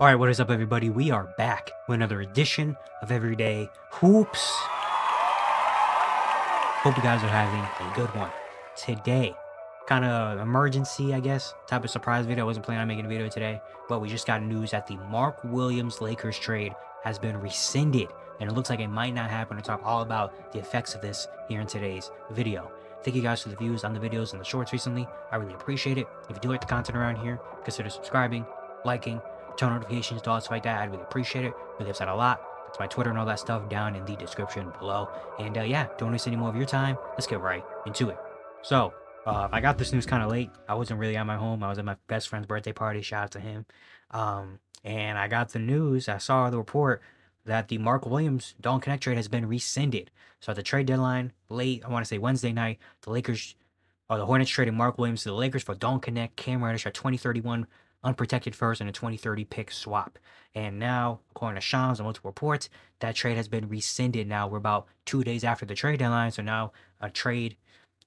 Alright, what is up, everybody? We are back with another edition of Everyday Hoops. Hope you guys are having a good one. Today, kind of emergency, I guess, type of surprise video. I wasn't planning on making a video today, but we just got news that the Mark Williams Lakers trade has been rescinded, and it looks like it might not happen. To talk all about the effects of this here in today's video. Thank you guys for the views on the videos and the shorts recently. I really appreciate it. If you do like the content around here, consider subscribing, liking, turn notifications to all stuff like that. I'd really appreciate it. Really helps out a lot. It's my Twitter and all that stuff down in the description below. And yeah, don't waste any more of your time. Let's get right into it. So, I got this news kind of late. I wasn't really at my home. I was at my best friend's birthday party. Shout out to him. And I got the news. I saw the report that the Mark Williams Dalton Connect trade has been rescinded. So at the trade deadline, late, I want to say Wednesday night, the Hornets traded Mark Williams to the Lakers for Dalton Connect, Cam Reddish at 2031 unprotected first and a 2030 pick swap. And now, according to Shams and multiple reports, that trade has been rescinded. Now we're about 2 days after the trade deadline, so now a trade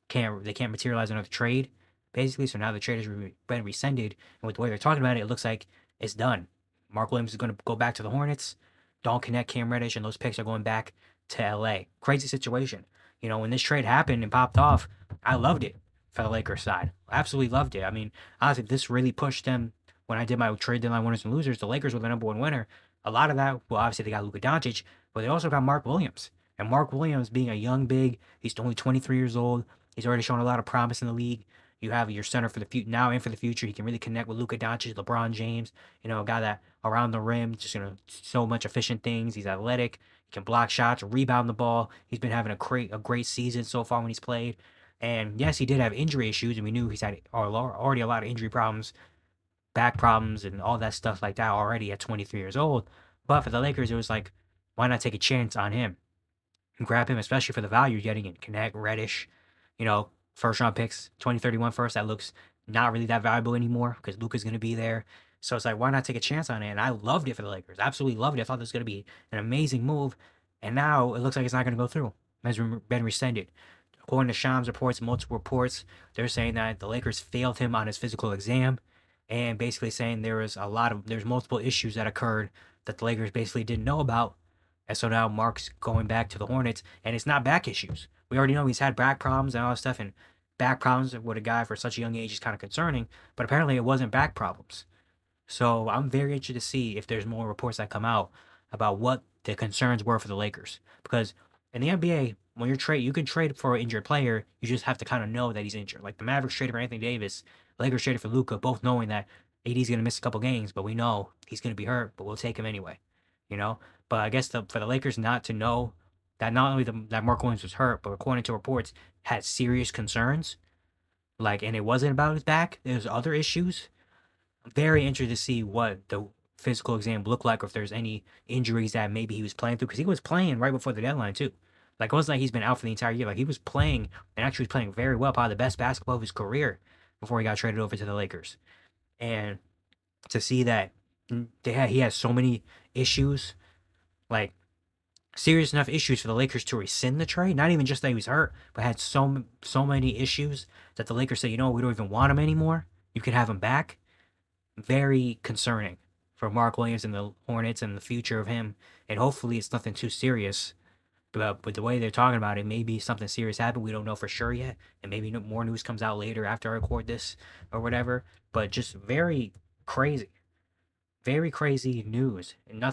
can't materialize another trade, basically. So now the trade has been rescinded, and with the way they're talking about it, it looks like it's done. Mark Williams is going to go back to the Hornets. Don't connect Cam Reddish, and those picks are going back to LA. Crazy situation. You know, when this trade happened and popped off, I loved it for the Lakers side. Absolutely loved it. I mean, honestly, this really pushed them. When I did my trade deadline winners and losers, the Lakers were the number one winner. A lot of that, well, obviously they got Luka Doncic, but they also got Mark Williams. And Mark Williams being a young big, he's only 23 years old. He's already shown a lot of promise in the league. You have your center for the future now and for the future. He can really connect with Luka Doncic, LeBron James. You know, a guy that around the rim, just so much efficient things. He's athletic. He can block shots, rebound the ball. He's been having a great season so far when he's played. And yes, he did have injury issues, and we knew he's had already a lot of injury problems, back problems, and all that stuff like that already at 23 years old. But for the Lakers, it was like, why not take a chance on him and grab him, especially for the value you're getting in Connect, Reddish, you know, first round picks, 2031 first. That looks not really that valuable anymore because Luka's going to be there. So it's like, why not take a chance on it? And I loved it for the Lakers. Absolutely loved it. I thought this was going to be an amazing move. And now it looks like it's not going to go through. It has been rescinded. According to Shams reports, multiple reports, they're saying that the Lakers failed him on his physical exam, and basically saying there's multiple issues that occurred that the Lakers basically didn't know about. And so now Mark's going back to the Hornets, and it's not back issues. We already know he's had back problems and all that stuff, and back problems with a guy for such a young age is kind of concerning, but apparently it wasn't back problems. So I'm very interested to see if there's more reports that come out about what the concerns were for the Lakers. Because in the NBA, when you can trade for an injured player, you just have to kind of know that he's injured. Like the Mavericks traded for Anthony Davis, the Lakers traded for Luka, both knowing that AD's going to miss a couple games, but we know he's going to be hurt, but we'll take him anyway, you know? But I guess for the Lakers not to know that not only that Mark Williams was hurt, but according to reports, had serious concerns, like, and it wasn't about his back, there's other issues. I'm very interested to see what the physical exam looked like, or if there's any injuries that maybe he was playing through, because he was playing right before the deadline too. Like, it wasn't like he's been out for the entire year. Like, he was playing, and actually was playing very well, probably the best basketball of his career before he got traded over to the Lakers. And to see that he has so many issues, like serious enough issues for the Lakers to rescind the trade. Not even just that he was hurt, but had so many issues that the Lakers said, you know what, we don't even want him anymore. You can have him back. Very concerning for Mark Williams and the Hornets and the future of him. And hopefully it's nothing too serious. But with the way they're talking about it, maybe something serious happened. We don't know for sure yet. And maybe more news comes out later after I record this or whatever. But just very crazy. Very crazy news. And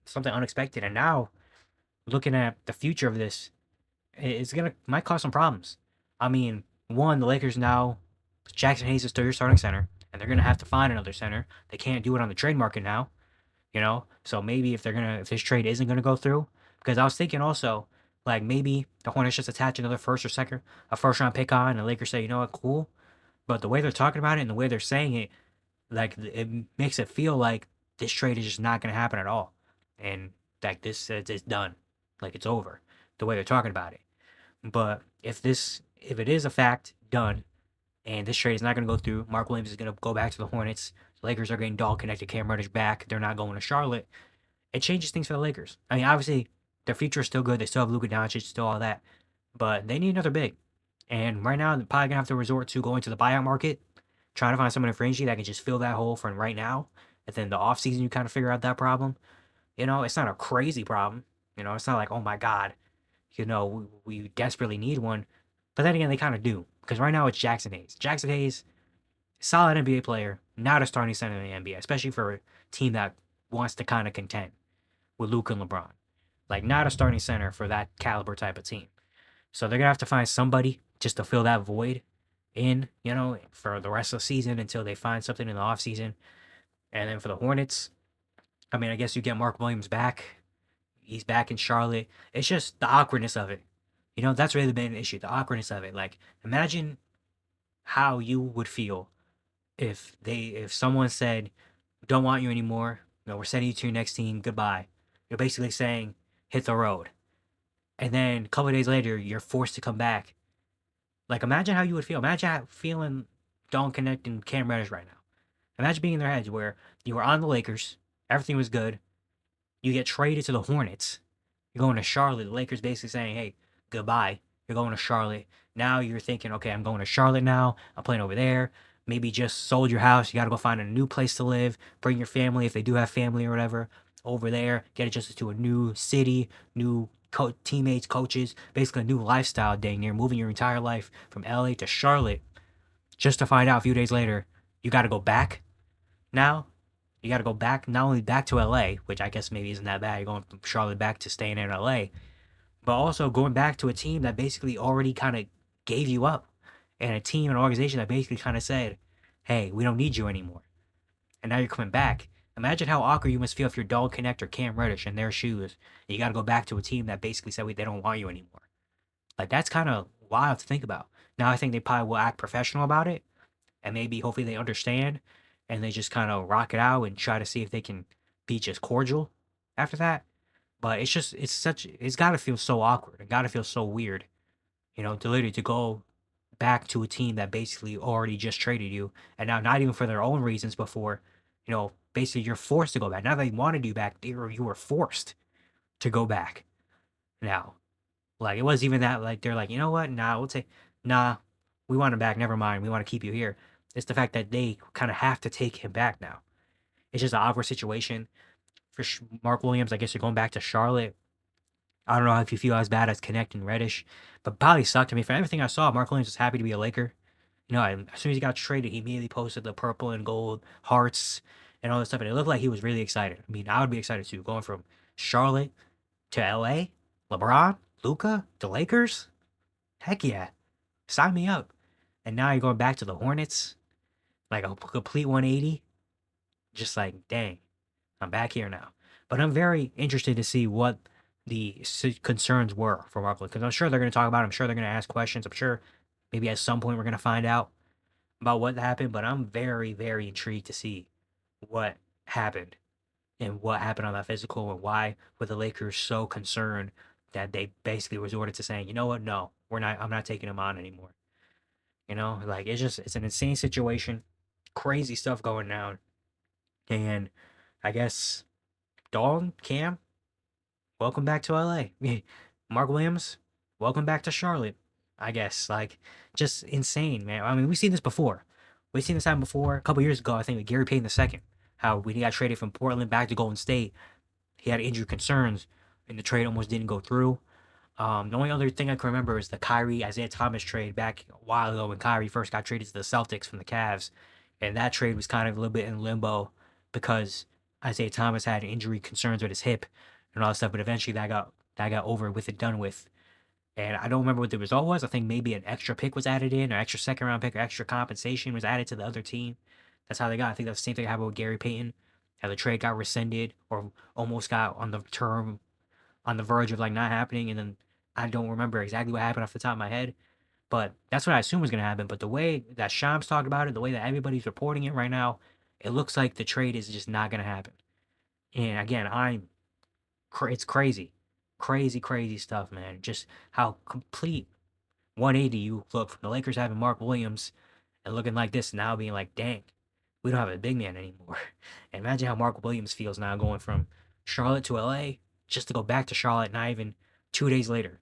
something unexpected. And now, looking at the future of this, might cause some problems. I mean, one, the Lakers now, Jackson Hayes is still your starting center, and they're gonna have to find another center. They can't do it on the trade market now, you know. So maybe if this trade isn't gonna go through, because I was thinking also, like maybe the Hornets just attach another a first round pick on, and the Lakers say, you know what, cool. But the way they're talking about it and the way they're saying it, like it makes it feel like this trade is just not gonna happen at all, and like this it's done, like it's over. The way they're talking about it. But if it is a fact done, and this trade is not going to go through, Mark Williams is going to go back to the Hornets. The Lakers are getting Dalton connected, Cam Reddish back. They're not going to Charlotte. It changes things for the Lakers. I mean, obviously, their future is still good. They still have Luka Doncic, still all that. But they need another big. And right now, they're probably going to have to resort to going to the buyout market, trying to find someone in fringy that can just fill that hole for right now. and then the offseason you kind of figure out that problem. It's not a crazy problem. It's not like, oh my God, we desperately need one. But then again, they kind of do. Because right now it's Jackson Hayes. Jackson Hayes, solid NBA player, not a starting center in the NBA, especially for a team that wants to kind of contend with Luka and LeBron. Like, not a starting center for that caliber type of team. So they're going to have to find somebody just to fill that void for the rest of the season until they find something in the offseason. And then for the Hornets, I mean, I guess you get Mark Williams back. He's back in Charlotte. It's just the awkwardness of it. That's really been an issue. The awkwardness of it. Like, imagine how you would feel if someone said, "Don't want you anymore. We're sending you to your next team. Goodbye." You're basically saying, "Hit the road." And then a couple of days later, you're forced to come back. Like, imagine how you would feel. Imagine feeling Dalton Connect and Cam Reddish right now. Imagine being in their heads where you were on the Lakers, everything was good. You get traded to the Hornets. You're going to Charlotte. The Lakers basically saying, "Hey, goodbye. You're going to Charlotte." Now you're thinking, "Okay, I'm going to Charlotte now. I'm playing over there." Maybe just sold your house. You got to go find a new place to live. Bring your family, if they do have family or whatever, over there. Get adjusted to a new city, new teammates, coaches, basically a new lifestyle dang near moving your entire life from LA to Charlotte just to find out a few days later you got to go back now. You got to go back, not only back to LA, which I guess maybe isn't that bad. You're going from Charlotte back to staying in LA, but also going back to a team that basically already kind of gave you up, and a team and organization that basically kind of said, "Hey, we don't need you anymore." And now you're coming back. Imagine how awkward you must feel if you're Dalton Connect or Cam Reddish in their shoes. And you got to go back to a team that basically said, "Wait, they don't want you anymore." Like, that's kind of wild to think about. Now, I think they probably will act professional about it, and maybe hopefully they understand, and they just kind of rock it out and try to see if they can be just cordial after that. But it's got to feel so awkward. It got to feel so weird, to literally to go back to a team that basically already just traded you, and now not even for their own reasons, but for, basically you're forced to go back. Now they wanted you back, you were forced to go back. Now, like, it wasn't even that, like, they're like, "You know what? Nah, nah, we want him back. Never mind. We want to keep you here." It's the fact that they kind of have to take him back now. It's just an awkward situation for Mark Williams. I guess you're going back to Charlotte. I don't know if you feel as bad as Connect and Reddish, but probably sucked. I mean, for everything I saw, Mark Williams was happy to be a Laker. As soon as he got traded, he immediately posted the purple and gold hearts and all this stuff, and it looked like he was really excited. I mean, I would be excited too, going from Charlotte to LA, LeBron, Luka, the Lakers. Heck yeah, sign me up. And now you're going back to the Hornets, like a complete 180. Just like, dang, I'm back here now. But I'm very interested to see what the concerns were for Mark, because I'm sure they're going to talk about it. I'm sure they're going to ask questions. I'm sure maybe at some point we're going to find out about what happened. But I'm very, very intrigued to see what happened and what happened on that physical, and why were the Lakers so concerned that they basically resorted to saying, "You know what? No, we're not. I'm not taking him on anymore." Like, it's an insane situation, crazy stuff going down, and I guess Dalton, Cam, welcome back to LA. Mark Williams, welcome back to Charlotte. I guess, like, just insane, man. I mean, we've seen this before. We've seen this happen before. A couple years ago, I think, with Gary Payton II. How when he got traded from Portland back to Golden State, he had injury concerns, and the trade almost didn't go through. The only other thing I can remember is the Kyrie Isaiah Thomas trade back a while ago when Kyrie first got traded to the Celtics from the Cavs, and that trade was kind of a little bit in limbo because Isaiah Thomas had injury concerns with his hip and all that stuff. But eventually that got over with and done with. And I don't remember what the result was. I think maybe an extra pick was added in, or extra second round pick, or extra compensation was added to the other team. That's how they got. I think that's the same thing happened with Gary Payton. How the trade got rescinded or almost got on the verge of, like, not happening, and then I don't remember exactly what happened off the top of my head, but that's what I assume was going to happen. But the way that Shams talked about it, the way that everybody's reporting it right now, it looks like the trade is just not going to happen. And again, it's crazy, crazy, crazy stuff, man. Just how complete 180 you look from the Lakers having Mark Williams and looking like this, now being like, dang, we don't have a big man anymore. And imagine how Mark Williams feels now going from Charlotte to LA, just to go back to Charlotte not even 2 days later.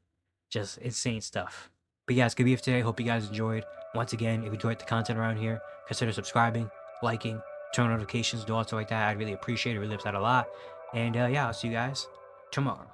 Just insane stuff. But yeah, it's gonna be it for today. Hope you guys enjoyed. Once again, if you enjoyed the content around here, consider subscribing, liking, turn on notifications, do all stuff like that. I'd really appreciate it. Really helps out a lot. And yeah, I'll see you guys tomorrow.